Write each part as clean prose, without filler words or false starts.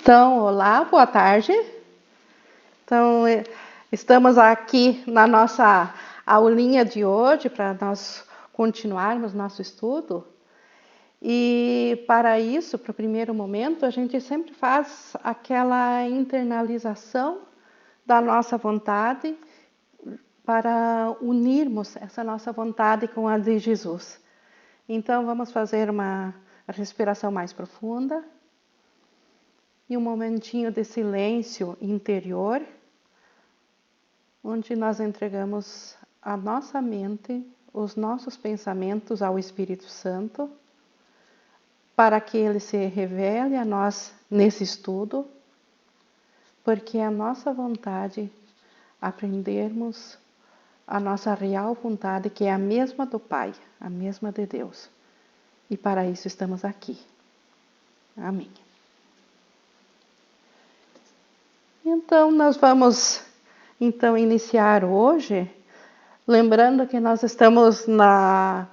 Então, olá, boa tarde. Então, estamos aqui na nossa aulinha de hoje para nós continuarmos nosso estudo. E para isso, para o primeiro momento, a gente sempre faz aquela internalização da nossa vontade para unirmos essa nossa vontade com a de Jesus. Então, vamos fazer uma respiração mais profunda. E um momentinho de silêncio interior, onde nós entregamos a nossa mente, os nossos pensamentos ao Espírito Santo, para que ele se revele a nós nesse estudo, porque é a nossa vontade aprendermos a nossa real vontade, que é a mesma do Pai, a mesma de Deus. E para isso estamos aqui. Amém. Então, nós vamos iniciar hoje, lembrando que nós estamos na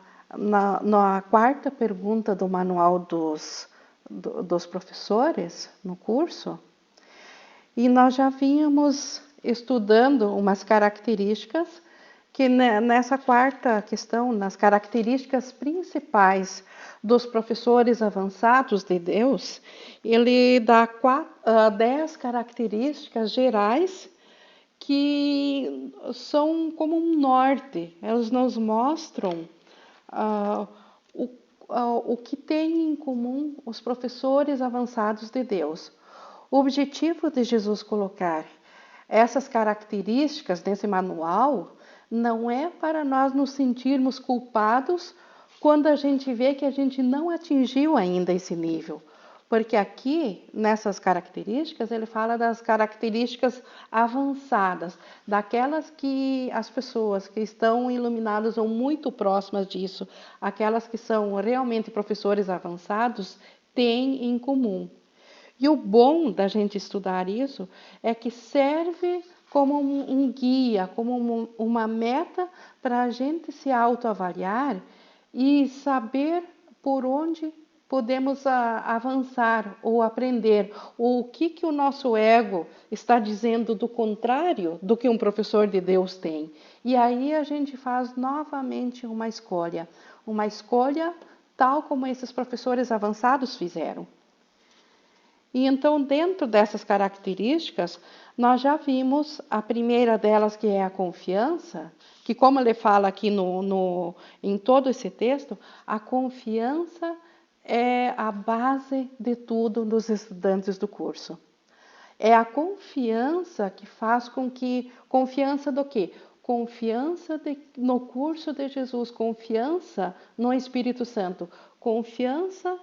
quarta pergunta do manual dos professores, no curso, e nós já vínhamos estudando umas características, que nessa quarta questão, nas características principais dos professores avançados de Deus, ele dá 10 características gerais que são como um norte. Elas nos mostram o que têm em comum os professores avançados de Deus. O objetivo de Jesus colocar essas características nesse manual não é para nós nos sentirmos culpados quando a gente vê que a gente não atingiu ainda esse nível. Porque aqui, nessas características, ele fala das características avançadas, daquelas que as pessoas que estão iluminadas ou muito próximas disso, aquelas que são realmente professores avançados, têm em comum. E o bom da gente estudar isso é que serve como um guia, como uma meta para a gente se autoavaliar e saber por onde podemos avançar ou aprender, ou o que o nosso ego está dizendo do contrário do que um professor de Deus tem. E aí a gente faz novamente uma escolha tal como esses professores avançados fizeram. E então, dentro dessas características, nós já vimos a primeira delas, que é a confiança, que como ele fala aqui em todo esse texto, a confiança é a base de tudo dos estudantes do curso. É a confiança que faz com que... Confiança do quê? Confiança no curso de Jesus, confiança no Espírito Santo, confiança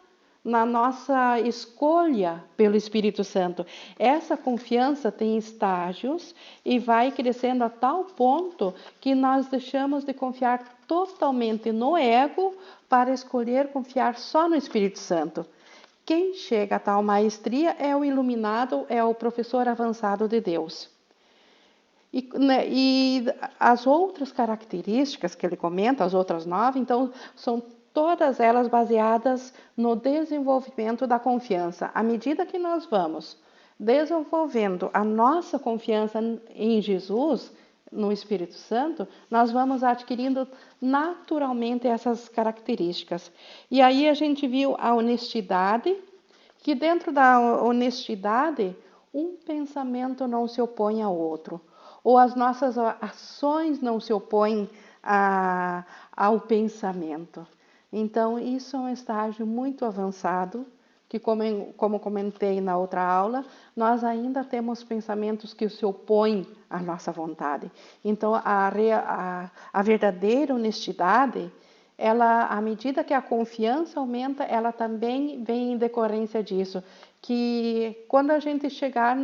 na nossa escolha pelo Espírito Santo. Essa confiança tem estágios e vai crescendo a tal ponto que nós deixamos de confiar totalmente no ego para escolher confiar só no Espírito Santo. Quem chega a tal maestria é o iluminado, é o professor avançado de Deus. E as outras características que ele comenta, as outras 9, então, são todas elas baseadas no desenvolvimento da confiança. À medida que nós vamos desenvolvendo a nossa confiança em Jesus, no Espírito Santo, nós vamos adquirindo naturalmente essas características. E aí a gente viu a honestidade, que dentro da honestidade, um pensamento não se opõe ao outro, ou as nossas ações não se opõem ao pensamento. Então, isso é um estágio muito avançado, que como comentei na outra aula, nós ainda temos pensamentos que se opõem à nossa vontade. Então, a verdadeira honestidade, ela, à medida que a confiança aumenta, ela também vem em decorrência disso, que quando a gente chegar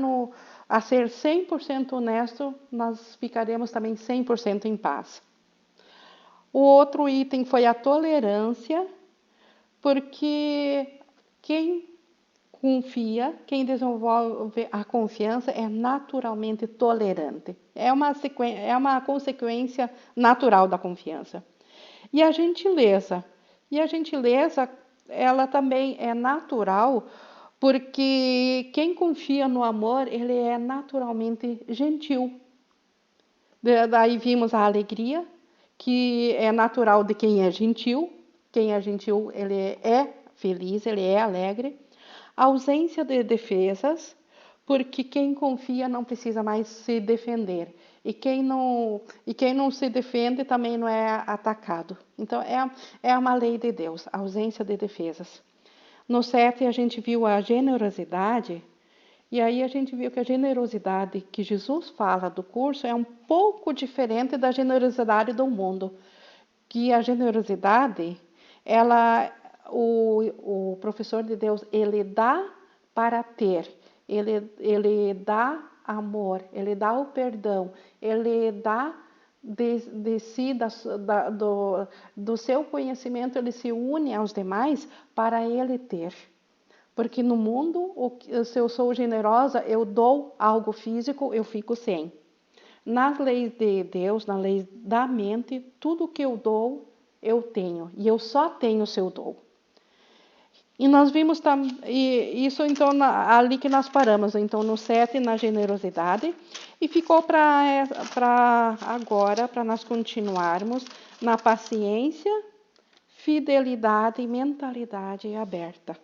a ser 100% honesto, nós ficaremos também 100% em paz. O outro item foi a tolerância, porque quem confia, quem desenvolve a confiança é naturalmente tolerante. É uma consequência natural da confiança. E a gentileza. E a gentileza, ela também é natural, Porque quem confia no amor, ele é naturalmente gentil. Daí vimos a alegria, que é natural de quem é gentil. Quem é gentil, ele é feliz, ele é alegre. A ausência de defesas, porque quem confia não precisa mais se defender. E quem não se defende também não é atacado. Então, é uma lei de Deus, a ausência de defesas. No 7, a gente viu a generosidade, e aí a gente viu que a generosidade que Jesus fala do curso é um pouco diferente da generosidade do mundo. Que a generosidade, o professor de Deus, ele dá para ter, ele dá amor, ele dá o perdão, ele dá de si, do seu conhecimento, ele se une aos demais para ele ter. Porque no mundo, se eu sou generosa, eu dou algo físico, eu fico sem. Nas leis de Deus, na lei da mente, tudo que eu dou, eu tenho. E eu só tenho se eu dou. E nós vimos isso, então, ali que nós paramos. Então, no 7, na generosidade. E ficou para agora, para nós continuarmos na paciência, fidelidade e mentalidade aberta.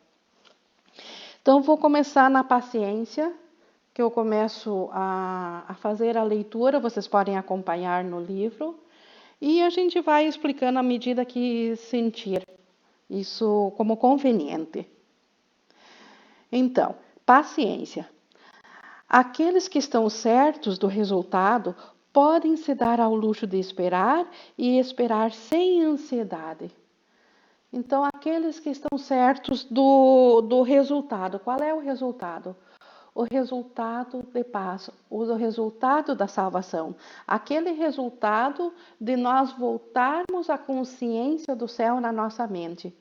Então, vou começar na paciência, que eu começo a fazer a leitura, vocês podem acompanhar no livro, e a gente vai explicando à medida que sentir isso como conveniente. Então, paciência. Aqueles que estão certos do resultado podem se dar ao luxo de esperar e esperar sem ansiedade. Então, aqueles que estão certos do resultado. Qual é o resultado? O resultado de paz, o resultado da salvação. Aquele resultado de nós voltarmos à consciência do céu na nossa mente.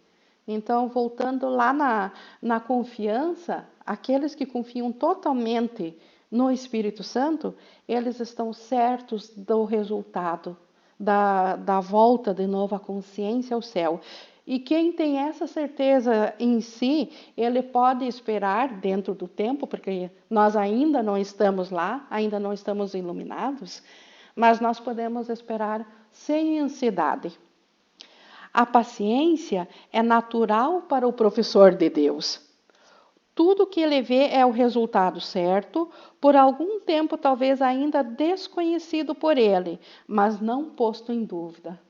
Então, voltando lá na confiança, aqueles que confiam totalmente no Espírito Santo, eles estão certos do resultado, da volta de novo à consciência ao céu. E quem tem essa certeza em si, ele pode esperar dentro do tempo, porque nós ainda não estamos lá, ainda não estamos iluminados, mas nós podemos esperar sem ansiedade. A paciência é natural para o professor de Deus. Tudo que ele vê é o resultado certo, por algum tempo talvez ainda desconhecido por ele, mas não posto em dúvida.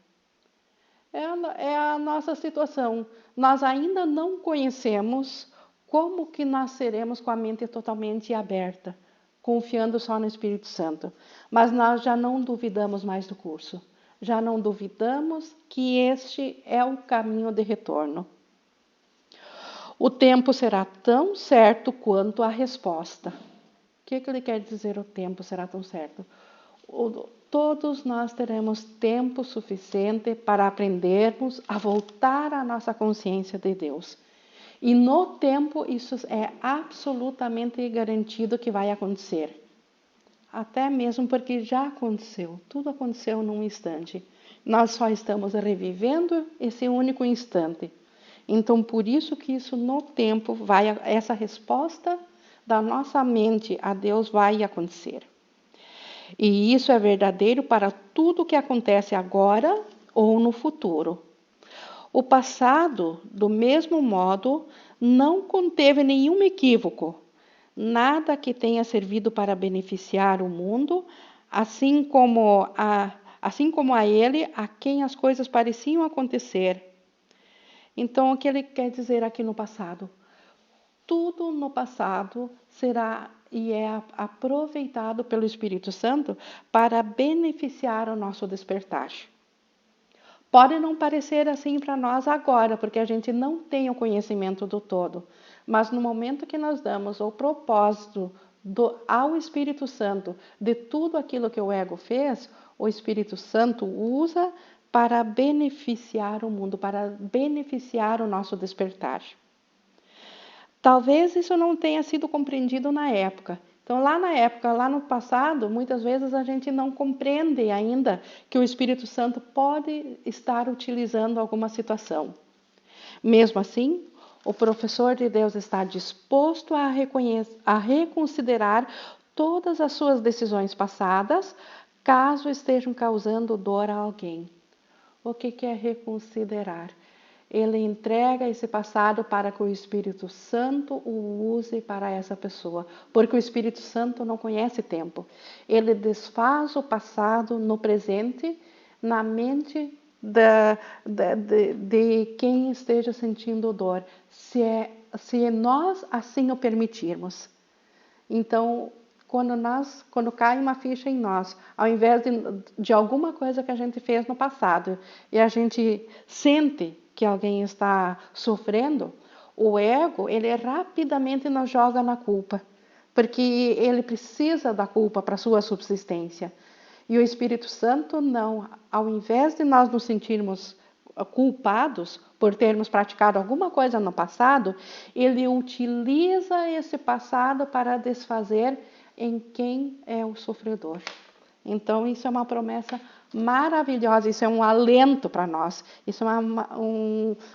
É a nossa situação. Nós ainda não conhecemos como que nós seremos com a mente totalmente aberta, confiando só no Espírito Santo. Mas nós já não duvidamos mais do curso. Já não duvidamos que este é o caminho de retorno. O tempo será tão certo quanto a resposta. O que ele quer dizer, o tempo será tão certo? Todos nós teremos tempo suficiente para aprendermos a voltar à nossa consciência de Deus. E no tempo isso é absolutamente garantido que vai acontecer. Até mesmo porque já aconteceu, tudo aconteceu num instante. Nós só estamos revivendo esse único instante. Então, por isso que isso no tempo essa resposta da nossa mente a Deus vai acontecer. E isso é verdadeiro para tudo que acontece agora ou no futuro. O passado, do mesmo modo, não conteve nenhum equívoco, nada que tenha servido para beneficiar o mundo, assim como a ele, a quem as coisas pareciam acontecer. Então, o que ele quer dizer aqui no passado? Tudo no passado será e é aproveitado pelo Espírito Santo para beneficiar o nosso despertar. Pode não parecer assim para nós agora, porque a gente não tem o conhecimento do todo, mas no momento que nós damos o propósito ao Espírito Santo de tudo aquilo que o ego fez, o Espírito Santo usa para beneficiar o mundo, para beneficiar o nosso despertar. Talvez isso não tenha sido compreendido na época. Então, lá no passado, muitas vezes a gente não compreende ainda que o Espírito Santo pode estar utilizando alguma situação. Mesmo assim, o professor de Deus está disposto a reconsiderar todas as suas decisões passadas, caso estejam causando dor a alguém. O que é reconsiderar? Ele entrega esse passado para que o Espírito Santo o use para essa pessoa, porque o Espírito Santo não conhece tempo. Ele desfaz o passado no presente, na mente de quem esteja sentindo dor, se nós assim o permitirmos. Então, quando cai uma ficha em nós, ao invés de alguma coisa que a gente fez no passado, e a gente sente que alguém está sofrendo, o ego, ele rapidamente nos joga na culpa, porque ele precisa da culpa para sua subsistência. E o Espírito Santo não, ao invés de nós nos sentirmos culpados por termos praticado alguma coisa no passado, ele utiliza esse passado para desfazer em quem é o sofredor. Então, isso é uma promessa maravilhosa, isso é um alento para nós, isso é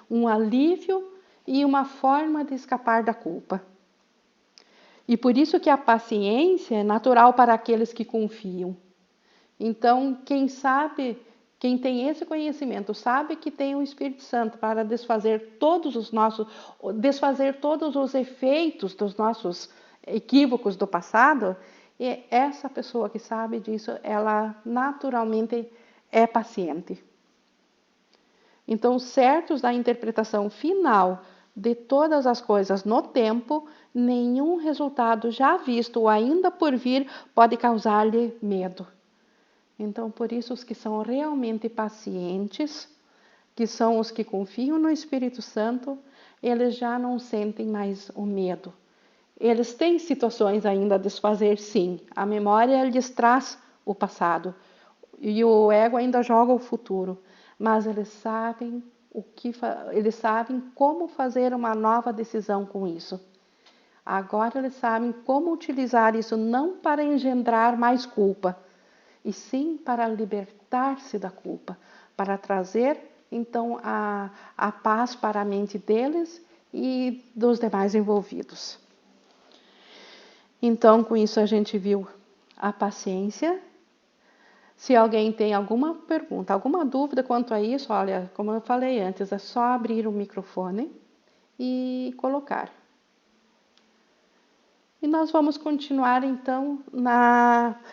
um alívio e uma forma de escapar da culpa. E por isso que a paciência é natural para aqueles que confiam. Então, quem sabe, quem tem esse conhecimento, sabe que tem o Espírito Santo para desfazer todos os efeitos dos nossos equívocos do passado, e essa pessoa que sabe disso, ela naturalmente é paciente. Então, certos da interpretação final de todas as coisas no tempo, nenhum resultado já visto ou ainda por vir pode causar-lhe medo. Então, por isso, os que são realmente pacientes, que são os que confiam no Espírito Santo, eles já não sentem mais o medo. Eles têm situações ainda a desfazer, sim. A memória lhes traz o passado. E o ego ainda joga o futuro. Mas eles sabem eles sabem como fazer uma nova decisão com isso. Agora eles sabem como utilizar isso não para engendrar mais culpa, e sim para libertar-se da culpa, para trazer então a paz para a mente deles e dos demais envolvidos. Então, com isso a gente viu a paciência. Se alguém tem alguma pergunta, alguma dúvida quanto a isso, olha, como eu falei antes, é só abrir o microfone e colocar. E nós vamos continuar então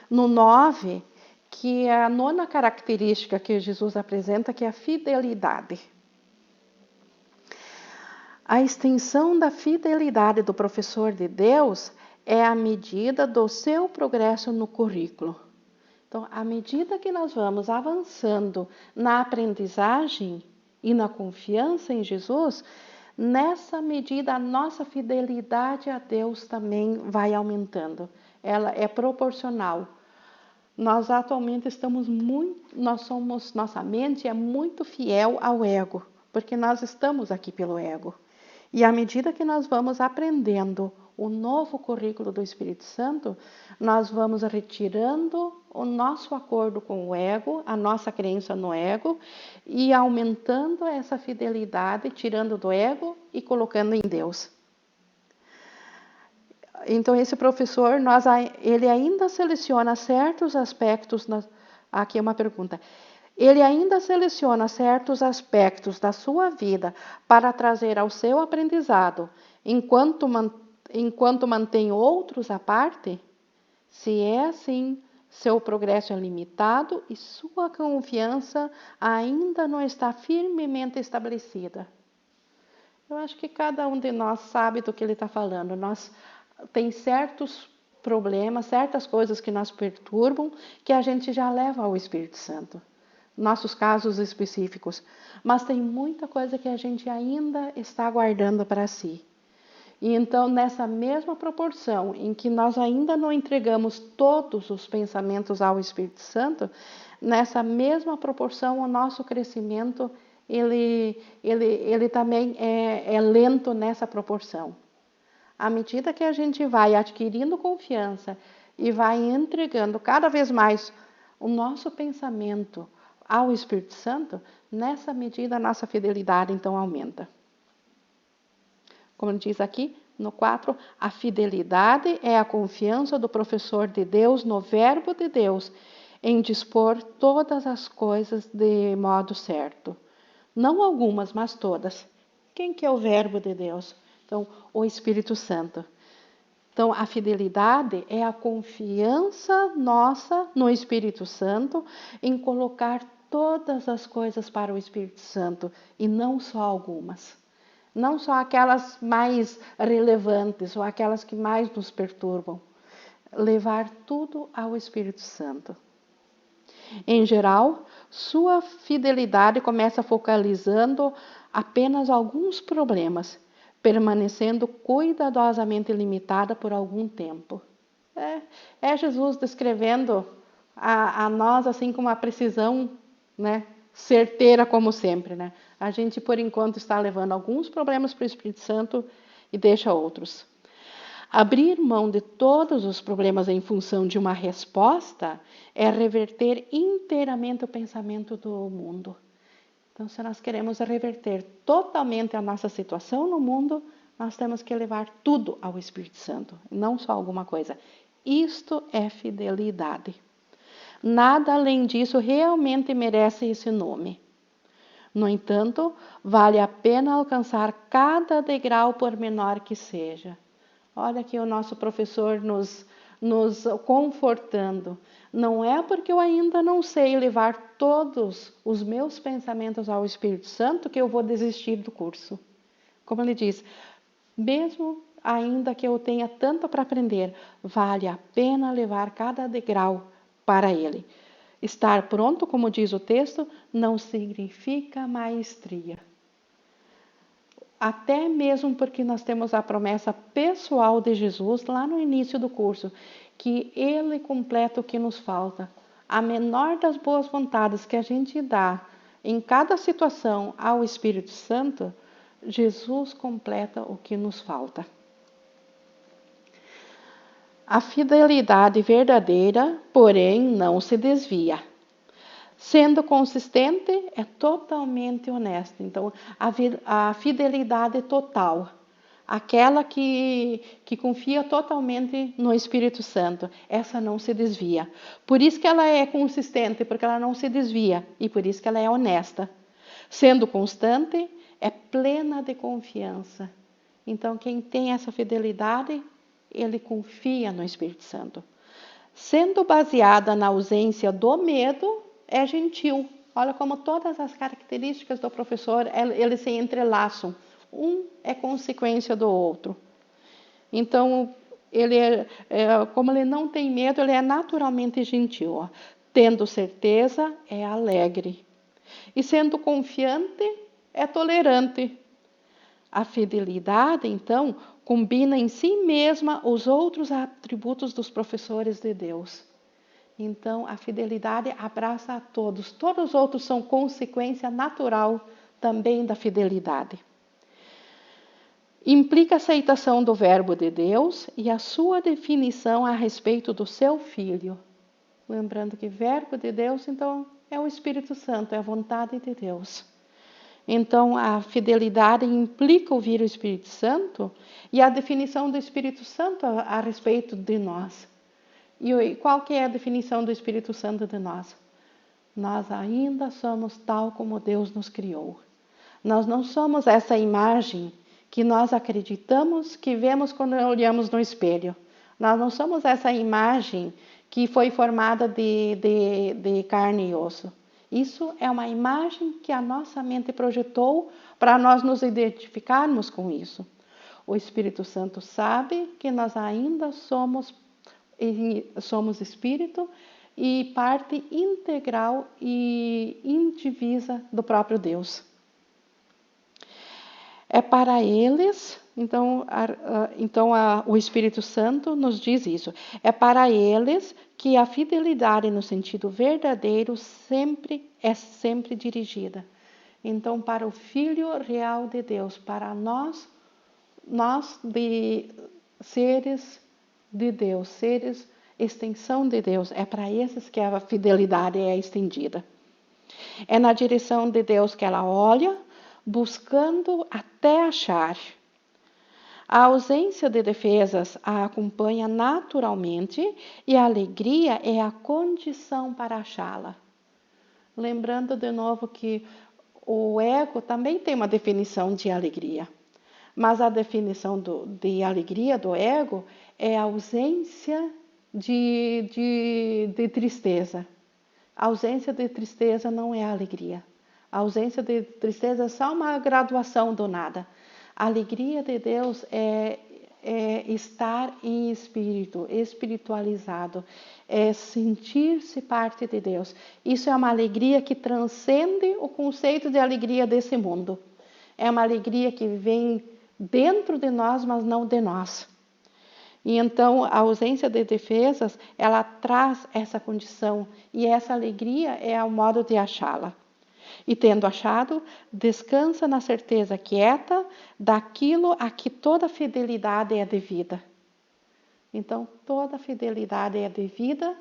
no 9, que é a nona característica que Jesus apresenta, que é a fidelidade. A extensão da fidelidade do professor de Deus é a medida do seu progresso no currículo. Então, à medida que nós vamos avançando na aprendizagem e na confiança em Jesus, nessa medida a nossa fidelidade a Deus também vai aumentando. Ela é proporcional. Nós atualmente nossa mente é muito fiel ao ego, porque nós estamos aqui pelo ego. E à medida que nós vamos aprendendo o novo currículo do Espírito Santo, nós vamos retirando o nosso acordo com o ego, a nossa crença no ego, e aumentando essa fidelidade, tirando do ego e colocando em Deus. Então, esse professor, ele ainda seleciona certos aspectos. Aqui é uma pergunta. Ele ainda seleciona certos aspectos da sua vida para trazer ao seu aprendizado, enquanto mantém outros à parte? Se é assim, seu progresso é limitado e sua confiança ainda não está firmemente estabelecida. Eu acho que cada um de nós sabe do que ele está falando. Tem certos problemas, certas coisas que nos perturbam, que a gente já leva ao Espírito Santo. Nossos casos específicos. Mas tem muita coisa que a gente ainda está guardando para si. E então, nessa mesma proporção em que nós ainda não entregamos todos os pensamentos ao Espírito Santo, nessa mesma proporção o nosso crescimento ele também é lento nessa proporção. À medida que a gente vai adquirindo confiança e vai entregando cada vez mais o nosso pensamento ao Espírito Santo, nessa medida a nossa fidelidade então aumenta. Como diz aqui no 4, a fidelidade é a confiança do professor de Deus no verbo de Deus, em dispor todas as coisas de modo certo. Não algumas, mas todas. Quem que é o verbo de Deus? Então, o Espírito Santo. Então, a fidelidade é a confiança nossa no Espírito Santo em colocar todas as coisas para o Espírito Santo e não só algumas. Não só aquelas mais relevantes ou aquelas que mais nos perturbam. Levar tudo ao Espírito Santo. Em geral, sua fidelidade começa focalizando apenas alguns problemas, permanecendo cuidadosamente limitada por algum tempo. É Jesus descrevendo a nós assim com uma precisão, né, certeira como sempre, né? A gente, por enquanto, está levando alguns problemas para o Espírito Santo e deixa outros. Abrir mão de todos os problemas em função de uma resposta é reverter inteiramente o pensamento do mundo. Então, se nós queremos reverter totalmente a nossa situação no mundo, nós temos que levar tudo ao Espírito Santo, não só alguma coisa. Isto é fidelidade. Nada além disso realmente merece esse nome. No entanto, vale a pena alcançar cada degrau por menor que seja. Olha aqui o nosso professor nos confortando. Não é porque eu ainda não sei levar todos os meus pensamentos ao Espírito Santo que eu vou desistir do curso. Como ele diz, mesmo ainda que eu tenha tanto para aprender, vale a pena levar cada degrau para ele. Estar pronto, como diz o texto, não significa maestria. Até mesmo porque nós temos a promessa pessoal de Jesus lá no início do curso, que Ele completa o que nos falta. A menor das boas vontades que a gente dá em cada situação ao Espírito Santo, Jesus completa o que nos falta. A fidelidade verdadeira, porém, não se desvia. Sendo consistente, é totalmente honesto. Então, a fidelidade total, aquela que confia totalmente no Espírito Santo, essa não se desvia. Por isso que ela é consistente, porque ela não se desvia, e por isso que ela é honesta. Sendo constante, é plena de confiança. Então, quem tem essa fidelidade, ele confia no Espírito Santo. Sendo baseada na ausência do medo, é gentil. Olha como todas as características do professor, eles se entrelaçam. Um é consequência do outro. Então, como ele não tem medo, ele é naturalmente gentil. Tendo certeza, é alegre. E sendo confiante, é tolerante. A fidelidade, então, combina em si mesma os outros atributos dos professores de Deus. Então, a fidelidade abraça a todos. Todos os outros são consequência natural também da fidelidade. Implica a aceitação do verbo de Deus e a sua definição a respeito do seu Filho. Lembrando que verbo de Deus, então, é o Espírito Santo, é a vontade de Deus. Então, a fidelidade implica ouvir o Espírito Santo e a definição do Espírito Santo a respeito de nós. E qual que é a definição do Espírito Santo de nós? Nós ainda somos tal como Deus nos criou. Nós não somos essa imagem que nós acreditamos que vemos quando olhamos no espelho. Nós não somos essa imagem que foi formada de carne e osso. Isso é uma imagem que a nossa mente projetou para nós nos identificarmos com isso. O Espírito Santo sabe que nós ainda somos espírito e parte integral e indivisa do próprio Deus. É para eles, o Espírito Santo nos diz isso, é para eles que a fidelidade no sentido verdadeiro é sempre dirigida. Então, para o Filho real de Deus, para nós de seres de Deus, seres extensão de Deus, é para esses que a fidelidade é estendida. É na direção de Deus que ela olha, buscando até achar. A ausência de defesas a acompanha naturalmente e a alegria é a condição para achá-la. Lembrando de novo que o ego também tem uma definição de alegria, mas a definição de alegria do ego é a ausência de tristeza. A ausência de tristeza não é alegria. A ausência de tristeza é só uma graduação do nada. A alegria de Deus é estar em espírito, espiritualizado, é sentir-se parte de Deus. Isso é uma alegria que transcende o conceito de alegria desse mundo. É uma alegria que vem dentro de nós, mas não de nós. E então a ausência de defesas, ela traz essa condição e essa alegria é o modo de achá-la. E tendo achado, descansa na certeza quieta daquilo a que toda fidelidade é devida. Então, toda fidelidade é devida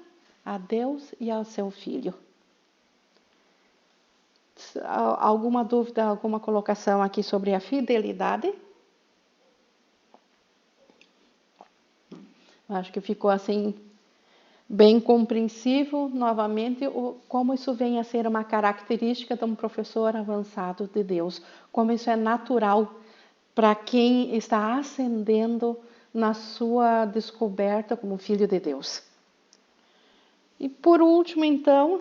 a Deus e ao seu Filho. Alguma dúvida, alguma colocação aqui sobre a fidelidade? Acho que ficou assim bem compreensível, novamente, como isso vem a ser uma característica de um professor avançado de Deus, como isso é natural para quem está ascendendo na sua descoberta como filho de Deus. E por último, então,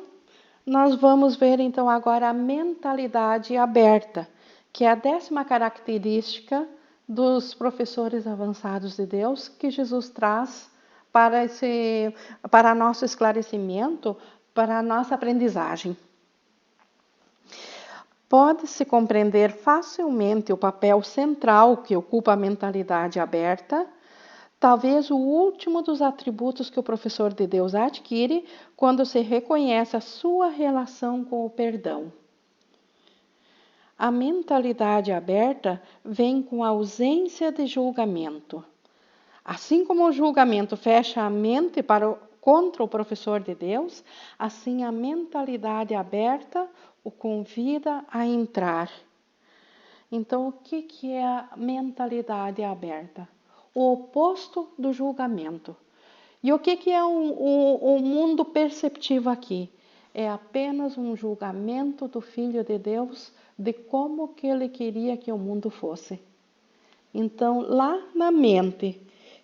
nós vamos ver então agora a mentalidade aberta, que é a 10ª característica dos professores avançados de Deus que Jesus traz para nosso esclarecimento, para a nossa aprendizagem. Pode-se compreender facilmente o papel central que ocupa a mentalidade aberta, talvez o último dos atributos que o professor de Deus adquire quando se reconhece a sua relação com o perdão. A mentalidade aberta vem com a ausência de julgamento. Assim como o julgamento fecha a mente contra o professor de Deus, assim a mentalidade aberta o convida a entrar. Então, o que é a mentalidade aberta? O oposto do julgamento. E o que é o mundo perceptivo aqui? É apenas um julgamento do Filho de Deus de como que ele queria que o mundo fosse. Então, lá na mente,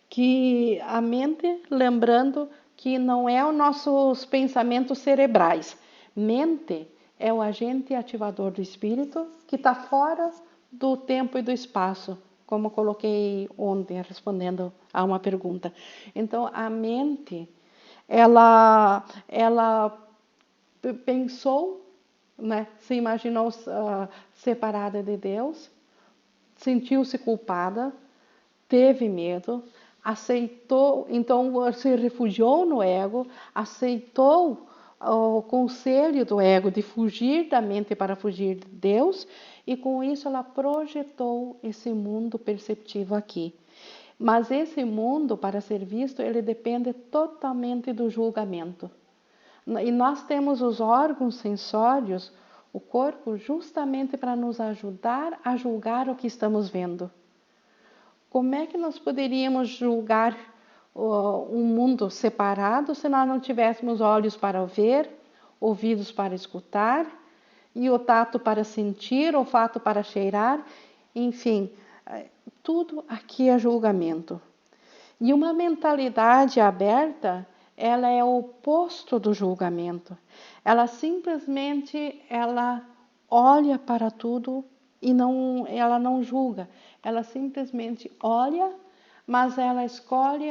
que a mente, lembrando que não é os nossos pensamentos cerebrais. Mente é o agente ativador do espírito que está fora do tempo e do espaço, como coloquei ontem respondendo a uma pergunta. Então, a mente, ela pensou, né, se imaginou separada de Deus, sentiu-se culpada, teve medo, aceitou, então se refugiou no ego, aceitou o conselho do ego de fugir da mente para fugir de Deus, e com isso ela projetou esse mundo perceptivo aqui. Mas esse mundo, para ser visto, ele depende totalmente do julgamento. E nós temos os órgãos sensórios, o corpo, justamente para nos ajudar a julgar o que estamos vendo. Como é que nós poderíamos julgar um mundo separado se nós não tivéssemos olhos para ver, ouvidos para escutar, e o tato para sentir, o olfato para cheirar? Enfim, tudo aqui é julgamento. E uma mentalidade aberta, ela é o oposto do julgamento. Ela simplesmente olha para tudo e ela não julga. Ela simplesmente olha, mas ela escolhe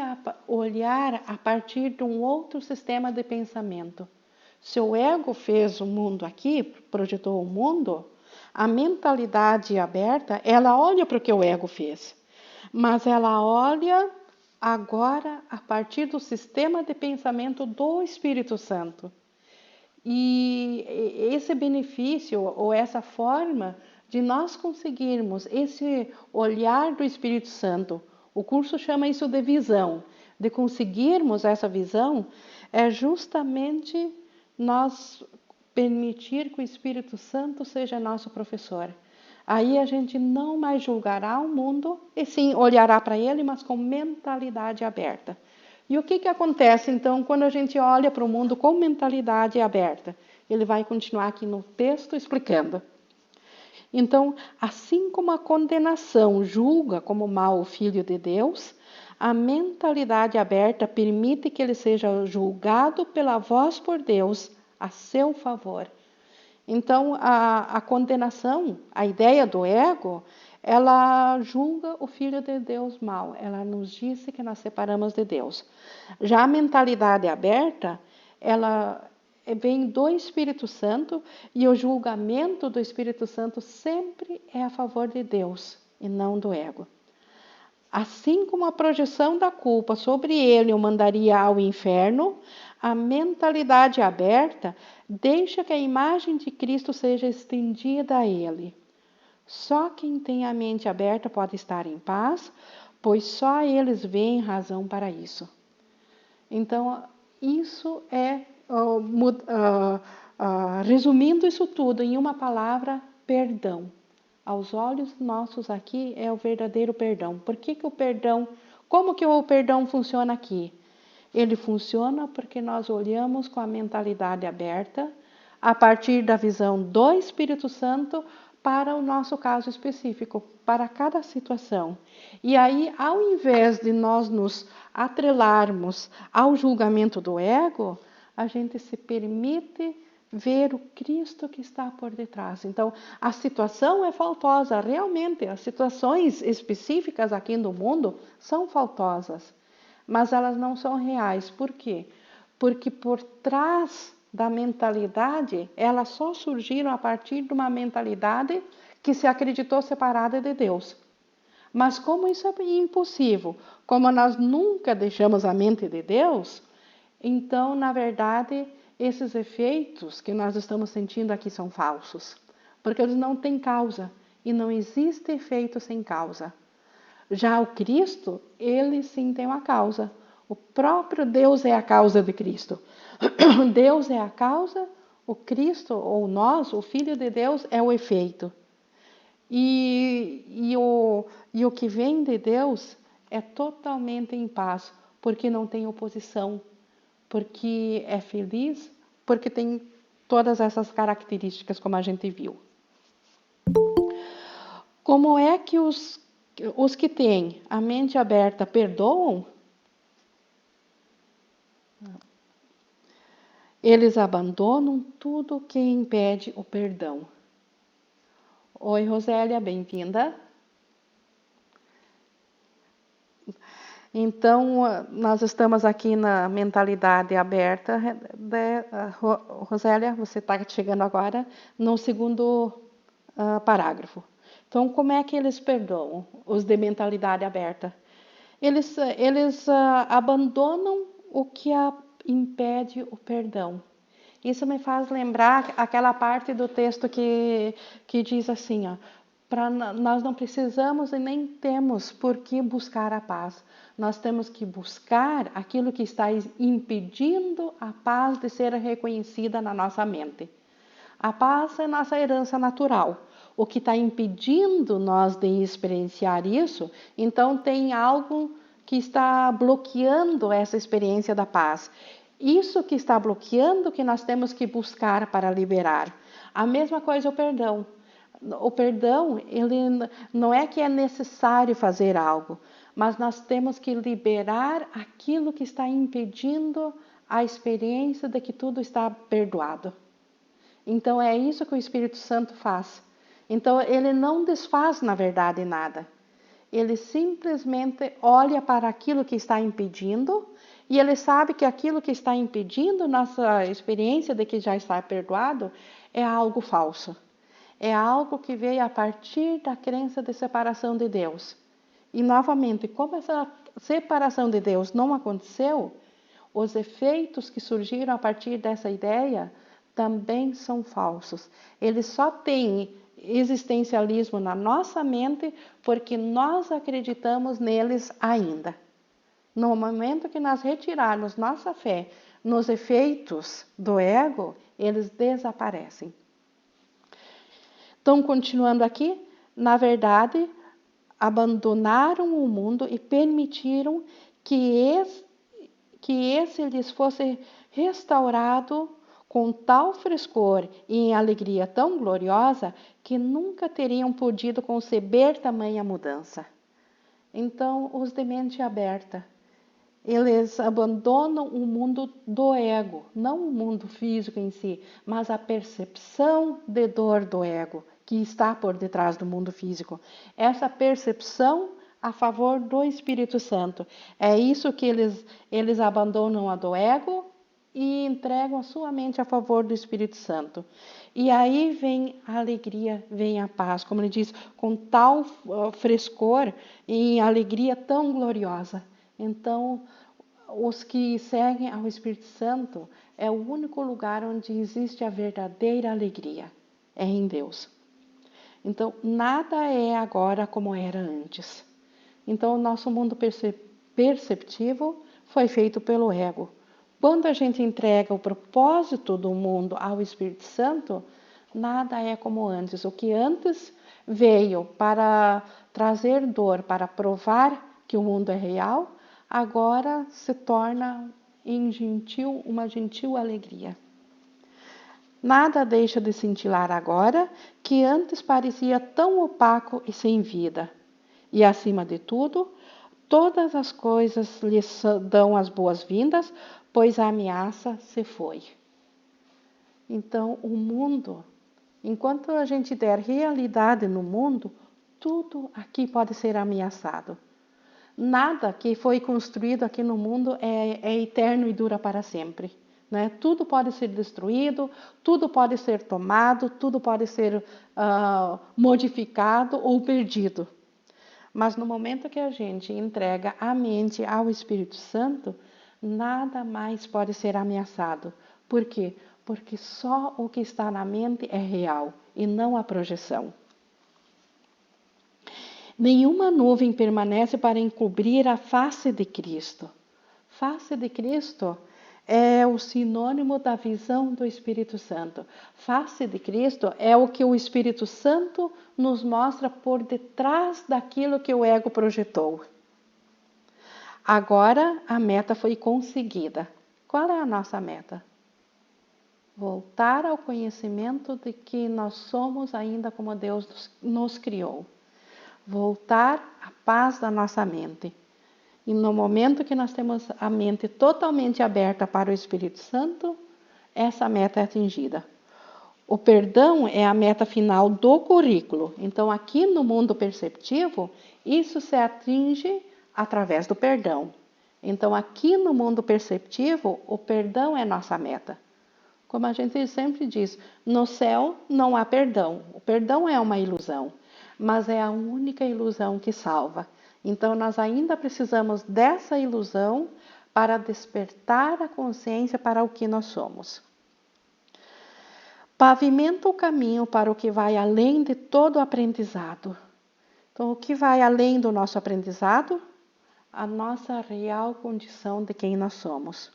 olhar a partir de um outro sistema de pensamento. Se o ego fez o mundo aqui, projetou o mundo, a mentalidade aberta, ela olha para o que o ego fez, mas ela olha agora a partir do sistema de pensamento do Espírito Santo. E esse benefício ou essa forma de nós conseguirmos esse olhar do Espírito Santo, o curso chama isso de visão, de conseguirmos essa visão, é justamente nós permitir que o Espírito Santo seja nosso professor. Aí a gente não mais julgará o mundo, e sim olhará para ele, mas com mentalidade aberta. E o que acontece, então, quando a gente olha para o mundo com mentalidade aberta? Ele vai continuar aqui no texto explicando. Então, assim como a condenação julga como mal o Filho de Deus, a mentalidade aberta permite que ele seja julgado pela voz por Deus a seu favor. Então, a condenação, a ideia do ego, ela julga o Filho de Deus mal. Ela nos disse que nós separamos de Deus. Já a mentalidade aberta, ela vem do Espírito Santo e o julgamento do Espírito Santo sempre é a favor de Deus e não do ego. Assim como a projeção da culpa sobre ele o mandaria ao inferno, a mentalidade aberta deixa que a imagem de Cristo seja estendida a ele. Só quem tem a mente aberta pode estar em paz, pois só eles veem razão para isso. Então, isso é, resumindo isso tudo em uma palavra, perdão. Aos olhos nossos aqui é o verdadeiro perdão. Por que o perdão, como que o perdão funciona aqui? Ele funciona porque nós olhamos com a mentalidade aberta, a partir da visão do Espírito Santo, para o nosso caso específico, para cada situação. E aí, ao invés de nós nos atrelarmos ao julgamento do ego, a gente se permite ver o Cristo que está por detrás. Então, a situação é faltosa, realmente, as situações específicas aqui no mundo são faltosas, mas elas não são reais. Por quê? Porque por trás da mentalidade, elas só surgiram a partir de uma mentalidade que se acreditou separada de Deus. Mas como isso é impossível, como nós nunca deixamos a mente de Deus, então, na verdade, esses efeitos que nós estamos sentindo aqui são falsos, porque eles não têm causa, e não existe efeito sem causa. Já o Cristo, ele sim tem uma causa. O próprio Deus é a causa de Cristo. Deus é a causa, o Cristo, ou nós, o Filho de Deus, é o efeito. E o que vem de Deus é totalmente em paz, porque não tem oposição, porque é feliz, porque tem todas essas características, como a gente viu. Como é que os que têm a mente aberta perdoam? Eles abandonam tudo que impede o perdão. Oi, Rosélia, bem-vinda. Então, nós estamos aqui na mentalidade aberta. Rosélia, você está chegando agora no segundo parágrafo. Então, como é que eles perdoam, os de mentalidade aberta? Eles abandonam o que impede o perdão. Isso me faz lembrar aquela parte do texto que diz assim, ó, nós não precisamos e nem temos por que buscar a paz. Nós temos que buscar aquilo que está impedindo a paz de ser reconhecida na nossa mente. A paz é nossa herança natural. O que está impedindo nós de experienciar isso, então tem algo que está bloqueando essa experiência da paz. Isso que está bloqueando que nós temos que buscar para liberar. A mesma coisa o perdão. O perdão, ele não é que é necessário fazer algo, mas nós temos que liberar aquilo que está impedindo a experiência de que tudo está perdoado. Então é isso que o Espírito Santo faz. Então ele não desfaz, na verdade, nada. Ele simplesmente olha para aquilo que está impedindo e ele sabe que aquilo que está impedindo nossa experiência de que já está perdoado é algo falso. É algo que veio a partir da crença de separação de Deus. E novamente, como essa separação de Deus não aconteceu, os efeitos que surgiram a partir dessa ideia também são falsos. Eles só têm existencialismo na nossa mente porque nós acreditamos neles ainda. No momento que nós retirarmos nossa fé nos efeitos do ego, eles desaparecem. Então, continuando aqui, na verdade, abandonaram o mundo e permitiram que esse lhes fosse restaurado com tal frescor e em alegria tão gloriosa que nunca teriam podido conceber tamanha mudança. Então, os de mente aberta, eles abandonam o mundo do ego, não o mundo físico em si, mas a percepção de dor do ego que está por detrás do mundo físico. Essa percepção a favor do Espírito Santo. É isso que eles abandonam a do ego e entregam a sua mente a favor do Espírito Santo. E aí vem a alegria, vem a paz, como ele diz, com tal frescor e alegria tão gloriosa. Então, os que seguem ao Espírito Santo é o único lugar onde existe a verdadeira alegria, é em Deus. Então, nada é agora como era antes. Então, o nosso mundo perceptivo foi feito pelo ego. Quando a gente entrega o propósito do mundo ao Espírito Santo, nada é como antes. O que antes veio para trazer dor, para provar que o mundo é real, agora se torna uma gentil alegria. Nada deixa de cintilar agora, que antes parecia tão opaco e sem vida. E, acima de tudo, todas as coisas lhes dão as boas-vindas, pois a ameaça se foi. Então, o mundo, enquanto a gente der realidade no mundo, tudo aqui pode ser ameaçado. Nada que foi construído aqui no mundo é eterno e dura para sempre. Né? Tudo pode ser destruído, tudo pode ser tomado, tudo pode ser modificado ou perdido. Mas no momento que a gente entrega a mente ao Espírito Santo, nada mais pode ser ameaçado. Por quê? Porque só o que está na mente é real e não a projeção. Nenhuma nuvem permanece para encobrir a face de Cristo. Face de Cristo é o sinônimo da visão do Espírito Santo. Face de Cristo é o que o Espírito Santo nos mostra por detrás daquilo que o ego projetou. Agora a meta foi conseguida. Qual é a nossa meta? Voltar ao conhecimento de que nós somos ainda como Deus nos criou. Voltar à paz da nossa mente. E no momento que nós temos a mente totalmente aberta para o Espírito Santo, essa meta é atingida. O perdão é a meta final do currículo. Então, aqui no mundo perceptivo, isso se atinge através do perdão. Então, aqui no mundo perceptivo, o perdão é nossa meta. Como a gente sempre diz, no céu não há perdão. O perdão é uma ilusão, mas é a única ilusão que salva. Então, nós ainda precisamos dessa ilusão para despertar a consciência para o que nós somos. Pavimenta o caminho para o que vai além de todo o aprendizado. Então, o que vai além do nosso aprendizado? A nossa real condição de quem nós somos.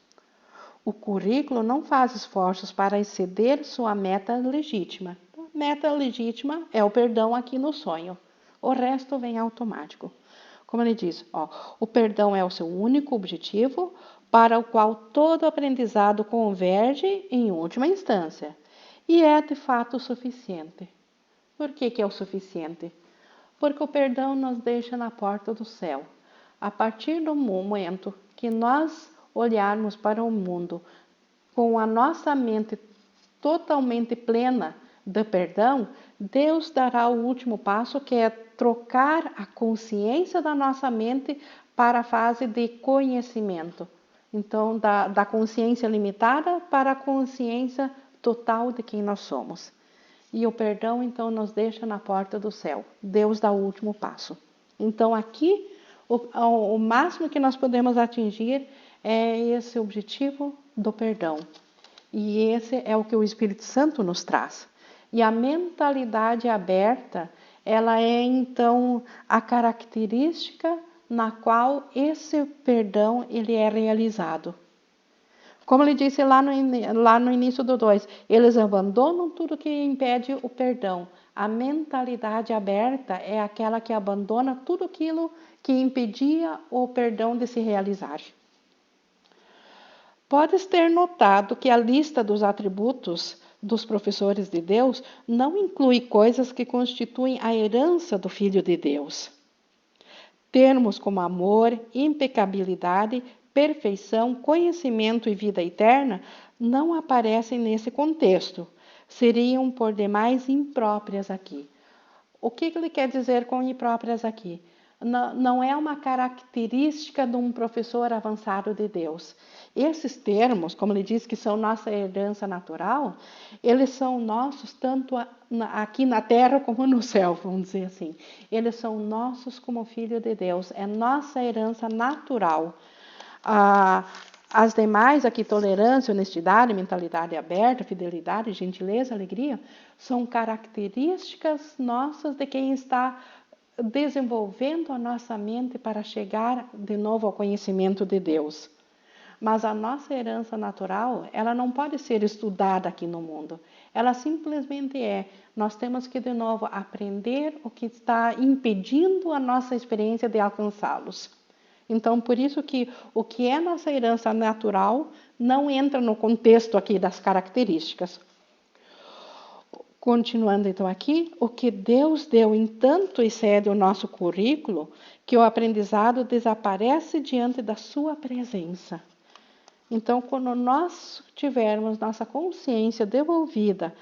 O currículo não faz esforços para exceder sua meta legítima. A meta legítima é o perdão aqui no sonho. O resto vem automático. Como ele diz, o perdão é o seu único objetivo para o qual todo aprendizado converge em última instância. E é de fato o suficiente. Por que é o suficiente? Porque o perdão nos deixa na porta do céu. A partir do momento que nós olharmos para o mundo com a nossa mente totalmente plena do perdão, Deus dará o último passo, que é trocar a consciência da nossa mente para a fase de conhecimento. Então, da consciência limitada para a consciência total de quem nós somos. E o perdão, então, nos deixa na porta do céu. Deus dá o último passo. Então, aqui, o máximo que nós podemos atingir é esse objetivo do perdão. E esse é o que o Espírito Santo nos traz. E a mentalidade aberta, ela é, então, a característica na qual esse perdão ele é realizado. Como ele disse lá no início do 2, eles abandonam tudo que impede o perdão. A mentalidade aberta é aquela que abandona tudo aquilo que impedia o perdão de se realizar. Podes ter notado que a lista dos atributos dos professores de Deus não inclui coisas que constituem a herança do Filho de Deus. Termos como amor, impecabilidade, perfeição, conhecimento e vida eterna não aparecem nesse contexto. Seriam por demais impróprias aqui. O que ele quer dizer com impróprias aqui? Não é uma característica de um professor avançado de Deus. Esses termos, como ele diz que são nossa herança natural, eles são nossos tanto aqui na terra como no céu, vamos dizer assim. Eles são nossos como filho de Deus, é nossa herança natural. As demais aqui, tolerância, honestidade, mentalidade aberta, fidelidade, gentileza, alegria, são características nossas de quem está desenvolvendo a nossa mente para chegar de novo ao conhecimento de Deus. Mas a nossa herança natural, ela não pode ser estudada aqui no mundo. Ela simplesmente é. Nós temos que, de novo, aprender o que está impedindo a nossa experiência de alcançá-los. Então, por isso que o que é nossa herança natural não entra no contexto aqui das características. Continuando então aqui, o que Deus deu em tanto excede o nosso currículo que o aprendizado desaparece diante da sua presença. Então, quando nós tivermos nossa consciência devolvida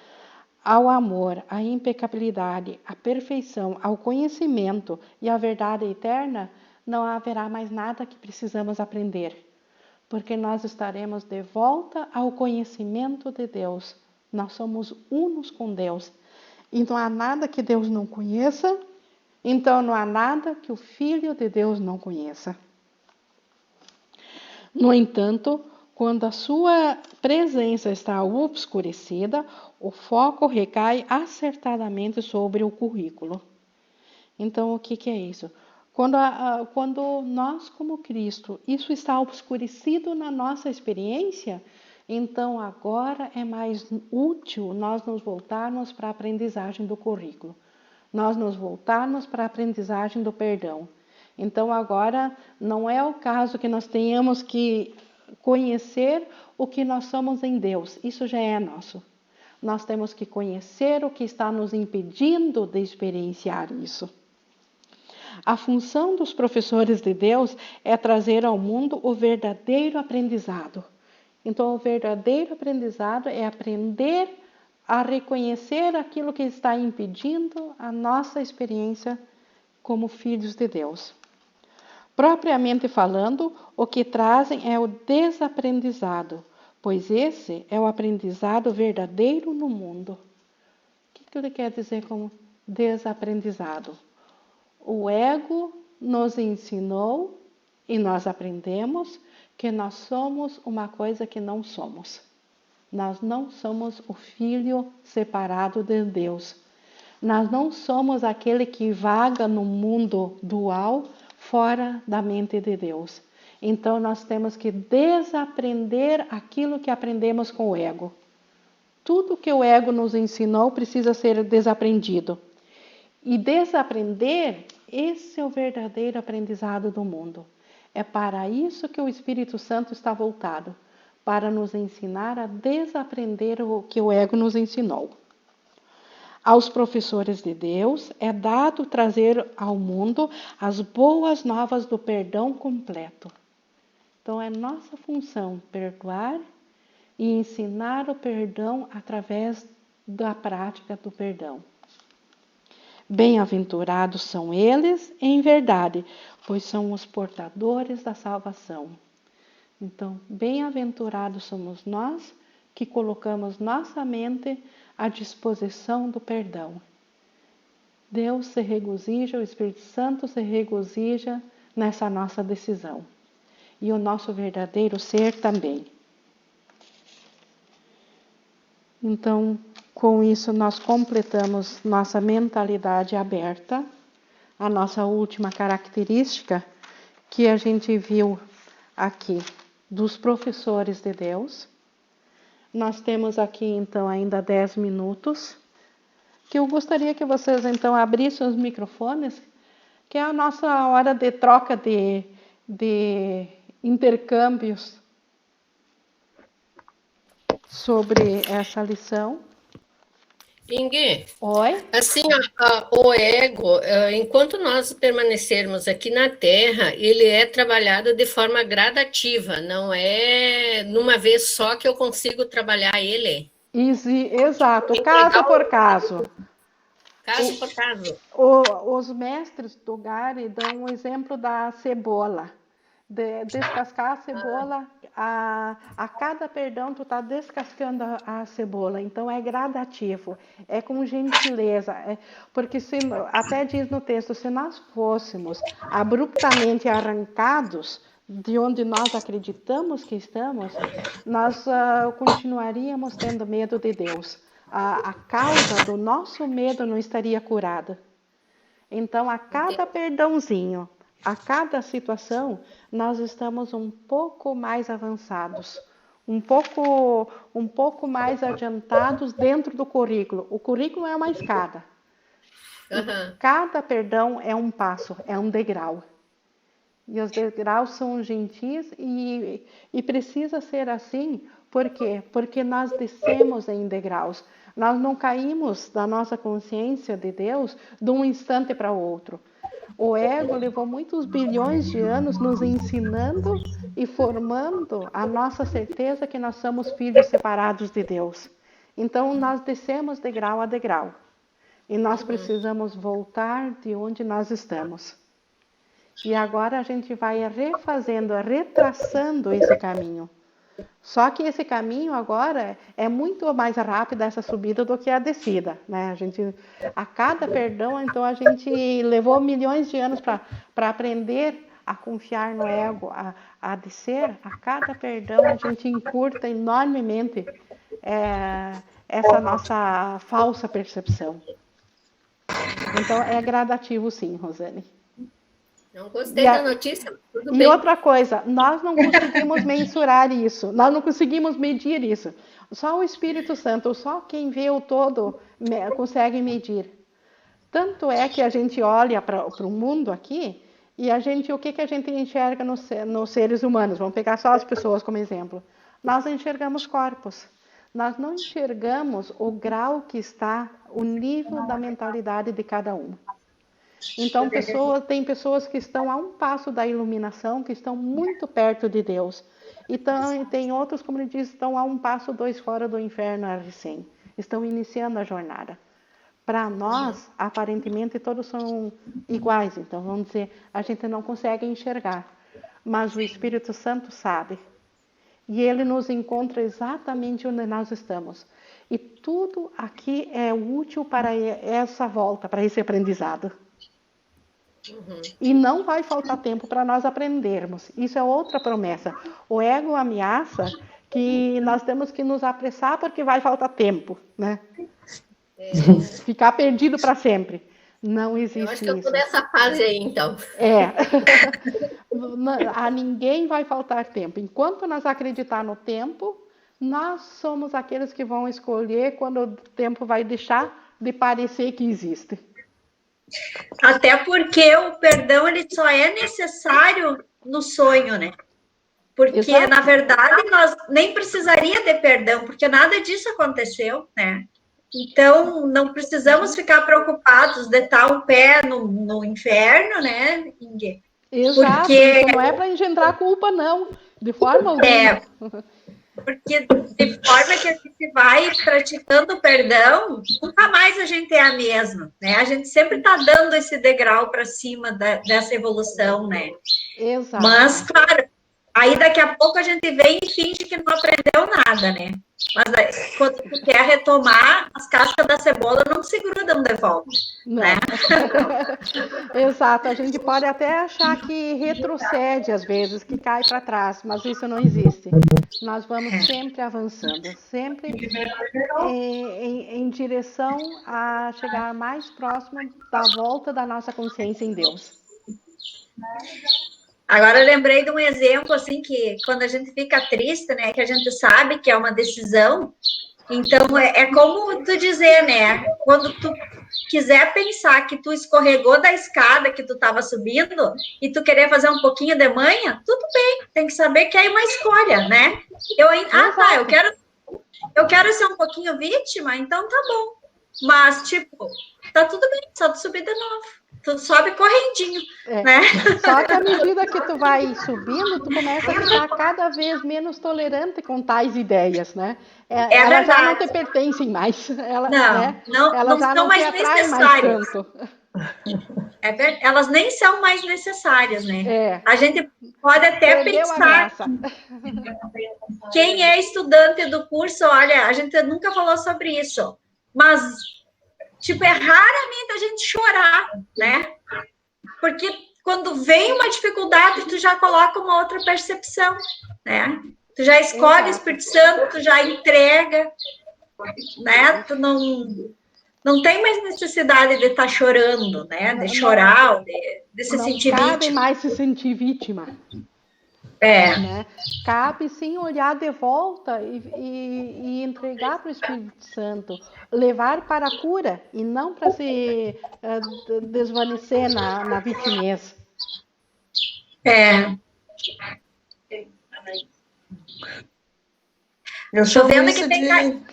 ao amor, à impecabilidade, à perfeição, ao conhecimento e à verdade eterna, não haverá mais nada que precisamos aprender, porque nós estaremos de volta ao conhecimento de Deus. Nós somos unos com Deus. E não há nada que Deus não conheça, então não há nada que o Filho de Deus não conheça. No entanto, quando a sua presença está obscurecida, o foco recai acertadamente sobre o currículo. Então, o que é isso? Quando nós, como Cristo, isso está obscurecido na nossa experiência, então agora é mais útil nós nos voltarmos para a aprendizagem do currículo. Nós nos voltarmos para a aprendizagem do perdão. Então agora não é o caso que nós tenhamos que conhecer o que nós somos em Deus. Isso já é nosso. Nós temos que conhecer o que está nos impedindo de experienciar isso. A função dos professores de Deus é trazer ao mundo o verdadeiro aprendizado. Então, o verdadeiro aprendizado é aprender a reconhecer aquilo que está impedindo a nossa experiência como filhos de Deus. Propriamente falando, o que trazem é o desaprendizado, pois esse é o aprendizado verdadeiro no mundo. O que ele quer dizer com desaprendizado? O ego nos ensinou e nós aprendemos que nós somos uma coisa que não somos. Nós não somos o filho separado de Deus. Nós não somos aquele que vaga no mundo dual fora da mente de Deus. Então nós temos que desaprender aquilo que aprendemos com o ego. Tudo que o ego nos ensinou precisa ser desaprendido. E desaprender, esse é o verdadeiro aprendizado do mundo. É para isso que o Espírito Santo está voltado, para nos ensinar a desaprender o que o ego nos ensinou. Aos professores de Deus é dado trazer ao mundo as boas novas do perdão completo. Então é nossa função perdoar e ensinar o perdão através da prática do perdão. Bem-aventurados são eles, em verdade, pois são os portadores da salvação. Então, bem-aventurados somos nós que colocamos nossa mente à disposição do perdão. Deus se regozija, o Espírito Santo se regozija nessa nossa decisão. E o nosso verdadeiro ser também. Então, com isso, nós completamos nossa mentalidade aberta, a nossa última característica que a gente viu aqui dos professores de Deus. Nós temos aqui, então, ainda 10 minutos que eu gostaria que vocês, então, abrissem os microfones, que é a nossa hora de troca de intercâmbios sobre essa lição. Inge, Oi? assim, o ego, enquanto nós permanecermos aqui na Terra, ele é trabalhado de forma gradativa, não é numa vez só que eu consigo trabalhar ele. Exato, caso Entregar por caso. caso por caso. Os mestres do Gary dão um exemplo da cebola. Descascar a cebola, a cada perdão tu está descascando a cebola, então é gradativo, é com gentileza, porque até diz no texto, se nós fôssemos abruptamente arrancados de onde nós acreditamos que estamos, nós continuaríamos tendo medo de Deus. A causa do nosso medo não estaria curada. Então, a cada perdãozinho, a cada situação, nós estamos um pouco mais avançados, um pouco mais adiantados dentro do currículo. O currículo é uma escada. Uhum. Cada perdão é um passo, é um degrau. E os degraus são gentis e precisa ser assim, por quê? Porque nós descemos em degraus. Nós não caímos da nossa consciência de Deus de um instante para o outro. O ego levou muitos bilhões de anos nos ensinando e formando a nossa certeza que nós somos filhos separados de Deus. Então, nós descemos degrau a degrau. E nós precisamos voltar de onde nós estamos. E agora a gente vai refazendo, retraçando esse caminho. Só que esse caminho agora é muito mais rápido essa subida do que a descida, né? A cada perdão, então a gente levou milhões de anos para aprender a confiar no ego, a descer. A cada perdão a gente encurta enormemente essa nossa falsa percepção. Então é gradativo, sim, Rosane. Não gostei da notícia, tudo bem. E outra coisa, nós não conseguimos mensurar isso, nós não conseguimos medir isso. Só o Espírito Santo, só quem vê o todo consegue medir. Tanto é que a gente olha para o mundo aqui e o que a gente enxerga nos seres humanos? Vamos pegar só as pessoas como exemplo. Nós enxergamos corpos. Nós não enxergamos o grau que está, o nível da mentalidade de cada um. Então, tem pessoas que estão a um passo da iluminação, que estão muito perto de Deus. E tem outros, como ele diz, estão a um passo, dois fora do inferno recém. Estão iniciando a jornada. Para nós, aparentemente, todos são iguais. Então, vamos dizer, a gente não consegue enxergar. Mas o Espírito Santo sabe. E ele nos encontra exatamente onde nós estamos. E tudo aqui é útil para essa volta, para esse aprendizado. E não vai faltar tempo para nós aprendermos. Isso é outra promessa. O ego ameaça que nós temos que nos apressar porque vai faltar tempo, né? Ficar perdido para sempre. Não existe isso. Eu acho que eu estou nessa fase aí, então. A ninguém vai faltar tempo. Enquanto nós acreditar no tempo, nós somos aqueles que vão escolher quando o tempo vai deixar de parecer que existe. Até porque o perdão ele só é necessário no sonho, né? Porque, exato, na verdade, nós nem precisaria de perdão, porque nada disso aconteceu, né? Então, não precisamos ficar preocupados de estar um pé no inferno, né, Inge? Exato, porque não é para engendrar culpa, não, de forma alguma. Porque de forma que a gente vai praticando o perdão, nunca mais a gente é a mesma, né? A gente sempre está dando esse degrau para cima dessa evolução, né? Exato. Mas, claro, aí daqui a pouco a gente vem e finge que não aprendeu nada, né? Mas aí, quando tu quer retomar, as cascas da cebola não se grudam de volta. Não. Né? Exato, a gente pode até achar que retrocede às vezes, que cai para trás, mas isso não existe. Nós vamos sempre avançando, sempre em direção a chegar mais próximo da volta da nossa consciência em Deus. Agora eu lembrei de um exemplo, assim, que quando a gente fica triste, né, que a gente sabe que é uma decisão, Então, é como tu dizer, né? Quando tu quiser pensar que tu escorregou da escada que tu estava subindo e tu querer fazer um pouquinho de manha, tudo bem, tem que saber que é uma escolha, né? Eu quero ser um pouquinho vítima, então tá bom. Mas, tipo, tá tudo bem, só tu subir de novo. Tu sobe correndinho, né? Só que à medida que tu vai subindo, tu começa a ficar cada vez menos tolerante com tais ideias, né? Elas já não te pertencem mais. Elas já não te atraem mais tanto. Elas nem são mais necessárias, né? A gente pode até pensar. Quem é estudante do curso, olha, a gente nunca falou sobre isso, mas, tipo, é raramente a gente chorar, né? Porque quando vem uma dificuldade, tu já coloca uma outra percepção, né? Tu já escolhe o Espírito Santo, tu já entrega, né? Tu não tem mais necessidade de estar chorando, né? De chorar, de se sentir vítima. Não cabe mais se sentir vítima. Né? Cabe sim olhar de volta e entregar para o Espírito Santo, levar para a cura e não para se desvanecer na vitimez. Eu estou vendo que tem...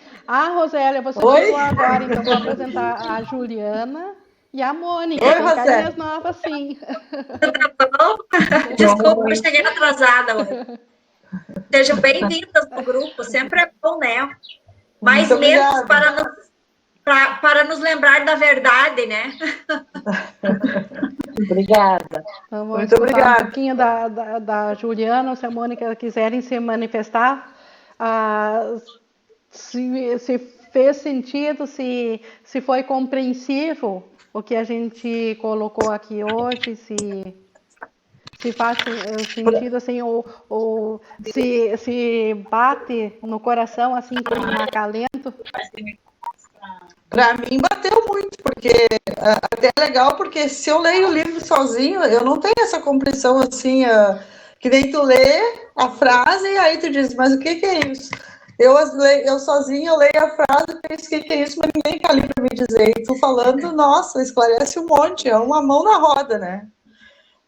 Rosélia, você chegou agora, então vou apresentar a Juliana e a Mônica. Oi, tem carinhas novas, sim. Tudo bom? Desculpa, eu cheguei atrasada hoje. Sejam bem-vindas no grupo, sempre é bom, né? Mais menos para nos lembrar da verdade, né? Obrigada. Muito obrigada. Um pouquinho da Juliana, se a Mônica quiserem se manifestar, se fez sentido, se foi compreensivo o que a gente colocou aqui hoje, se faz sentido assim, ou se bate no coração assim como um acalento. Para mim bateu muito, porque até é legal, porque se eu leio o livro sozinho, eu não tenho essa compreensão assim, que nem tu lê a frase e aí tu diz, mas o que é isso? Eu sozinha, eu leio a frase e penso, o que é isso? Mas ninguém tá ali para me dizer. E tu falando, nossa, esclarece um monte, é uma mão na roda, né?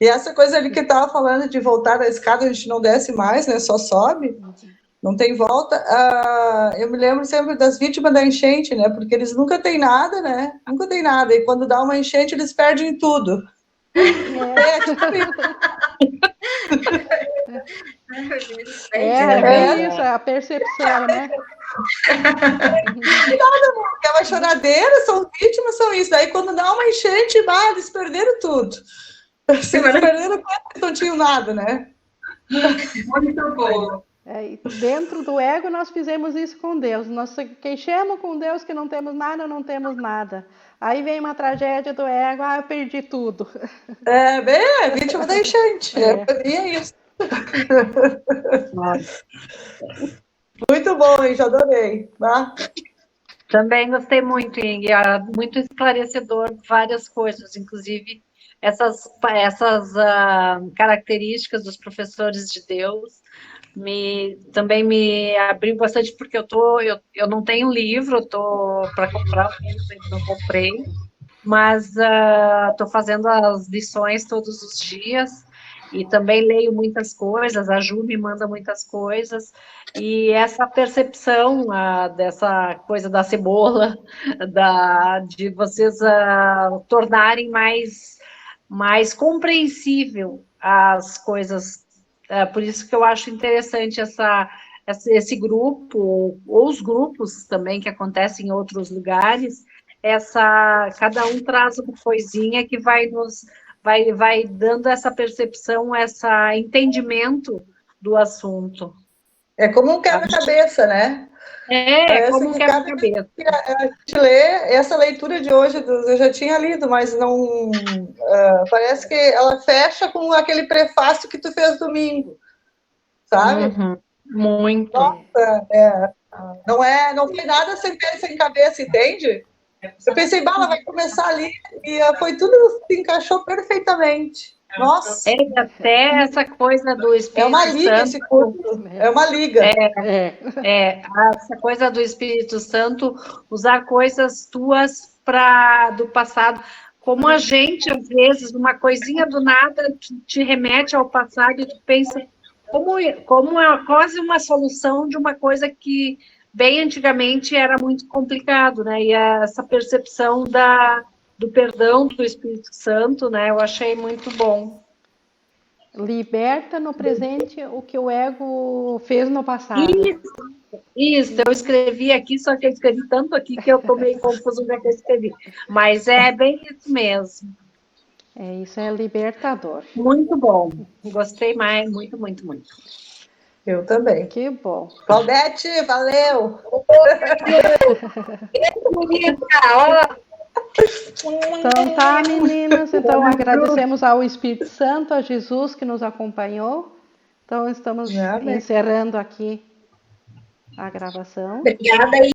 E essa coisa ali que eu tava falando de voltar da escada, a gente não desce mais, né? Só sobe, não tem volta. Eu me lembro sempre das vítimas da enchente, né? Porque eles nunca têm nada, né? Nunca tem nada. E quando dá uma enchente, eles perdem tudo. É isso, é a percepção, né? Aquela choradeira, são vítimas, são isso. Daí quando dá uma enchente, eles perderam tudo. Eles perderam quase, não tinham nada, né? Muito bom. Dentro do ego nós fizemos isso com Deus. Nós queixamos com Deus que não temos nada, não temos nada. Aí vem uma tragédia do ego, eu perdi tudo. É vítima da enchente. É isso. Muito bom, hein? Já adorei. Tá? Também gostei muito, Ing. Muito esclarecedor, várias coisas, inclusive essas características dos professores de Deus também me abriu bastante, porque eu não tenho livro, eu estou para comprar um livro, ainda não comprei, mas estou fazendo as lições todos os dias, e também leio muitas coisas, a Ju me manda muitas coisas, e essa percepção dessa coisa da cebola, de vocês tornarem mais compreensível as coisas. Por isso que eu acho interessante esse grupo, ou os grupos também que acontecem em outros lugares, cada um traz uma coisinha que vai dando essa percepção, esse entendimento do assunto. É como um quebra-cabeça, né? Como um quebra-cabeça. A gente lê, essa leitura de hoje, eu já tinha lido, mas não... parece que ela fecha com aquele prefácio que tu fez domingo, sabe? Uhum, muito. Nossa, não foi nada sem pé sem cabeça, entende? Eu pensei, ela vai começar ali, e foi tudo, se encaixou perfeitamente. Nossa, Até essa coisa do Espírito é uma liga Santo. esse culto. É uma liga. Essa coisa do Espírito Santo, usar coisas tuas do passado. Como a gente, às vezes, uma coisinha do nada te remete ao passado e tu pensa como é quase uma solução de uma coisa que bem antigamente era muito complicado, né? E essa percepção do perdão do Espírito Santo, né? Eu achei muito bom. Liberta no presente o que o ego fez no passado. Isso, eu escrevi aqui, só que eu escrevi tanto aqui que eu tô meio confuso no que eu escrevi. Mas é bem isso mesmo. Isso é libertador. Muito bom. Gostei mais, muito, muito, muito. Eu também. Que bom. Claudete, valeu! Então tá, meninas. Então agradecemos ao Espírito Santo, a Jesus que nos acompanhou. Então estamos encerrando aqui a gravação. Obrigada.